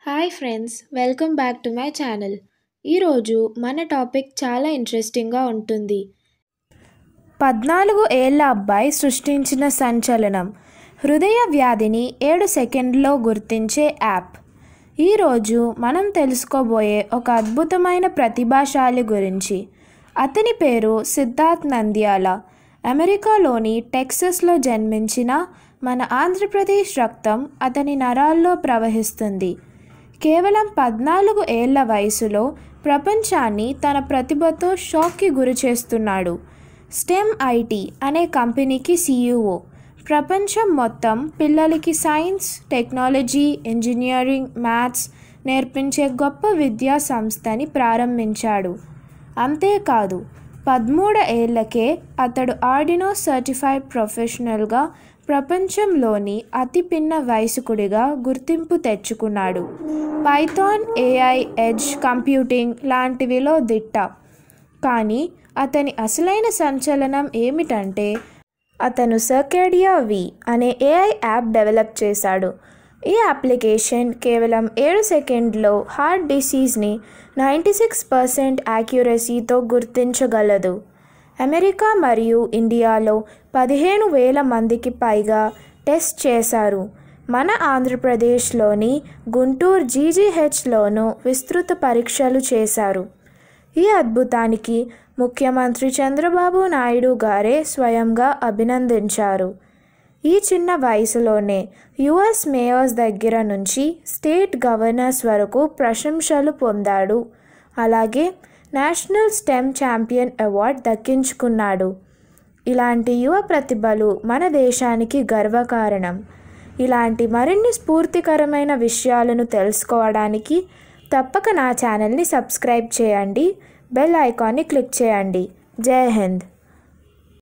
Hi friends, welcome back to my channel. ఈరోజు మన topic చాలా ఇంట్రెస్టింగ్గా ఉంటుంది. 14 ఏళ్ల అబ్బాయి సృష్టించిన సంచలనం, హృదయ వ్యాధిని 7 సెకండ్లలో గుర్తించే యాప్. ఈరోజు మనం తెలుసుకోబోయే ఒక అద్భుతమైన ప్రతిభాశాలి గురించి. అతని పేరు సిద్ధార్థ్ నంద్యాల. అమెరికాలోని టెక్సస్లో జన్మించిన మన ఆంధ్రప్రదేశ్ రక్తం అతని నరాల్లో ప్రవహిస్తుంది. కేవలం 14 ఏళ్ల వయసులో ప్రపంచాన్ని తన ప్రతిభతో షాక్కి గురి చేస్తున్నాడు. స్టెమ్ ఐటీ అనే కంపెనీకి CEO. ప్రపంచం మొత్తం పిల్లలకి సైన్స్, టెక్నాలజీ, ఇంజనీరింగ్, మ్యాథ్స్ నేర్పించే గొప్ప విద్యా సంస్థని ప్రారంభించాడు. అంతేకాదు, 13 ఏళ్లకే అతడు ఆర్డినో సర్టిఫైడ్ ప్రొఫెషనల్గా ప్రపంచంలోని అతి పిన్న వయస్కుడిగా గుర్తింపు తెచ్చుకున్నాడు. పైథాన్, AI, ఎడ్జ్ కంప్యూటింగ్ లాంటివిలో దిట్ట. కానీ అతని అసలైన సంచలనం ఏమిటంటే అతను సర్కేడియా V అనే AI యాప్ డెవలప్ చేశాడు. ఈ అప్లికేషన్ కేవలం 7 సెకండ్లో హార్ట్ డిసీజ్ని 96% యాక్యురసీతో గుర్తించగలదు. అమెరికా మరియు ఇండియాలో 15,000 మందికి పైగా టెస్ట్ చేశారు. మన ఆంధ్రప్రదేశ్లోని గుంటూరు GGHలోనూ విస్తృత పరీక్షలు చేశారు. ఈ అద్భుతానికి ముఖ్యమంత్రి చంద్రబాబు నాయుడు గారే స్వయంగా అభినందించారు. ఈ చిన్న వయసులోనే US మేయర్స్ దగ్గర నుంచి స్టేట్ గవర్నర్స్ వరకు ప్రశంసలు పొందాడు. అలాగే నేషనల్ స్టెమ్ ఛాంపియన్ అవార్డు దక్కించుకున్నాడు. ఇలాంటి యువ ప్రతిభలు మన దేశానికి గర్వకారణం. ఇలాంటి మరిన్ని స్ఫూర్తికరమైన విషయాలను తెలుసుకోవడానికి తప్పక నా ఛానల్ని సబ్స్క్రైబ్ చేయండి. బెల్ ఐకాన్ని క్లిక్ చేయండి. జై హింద్.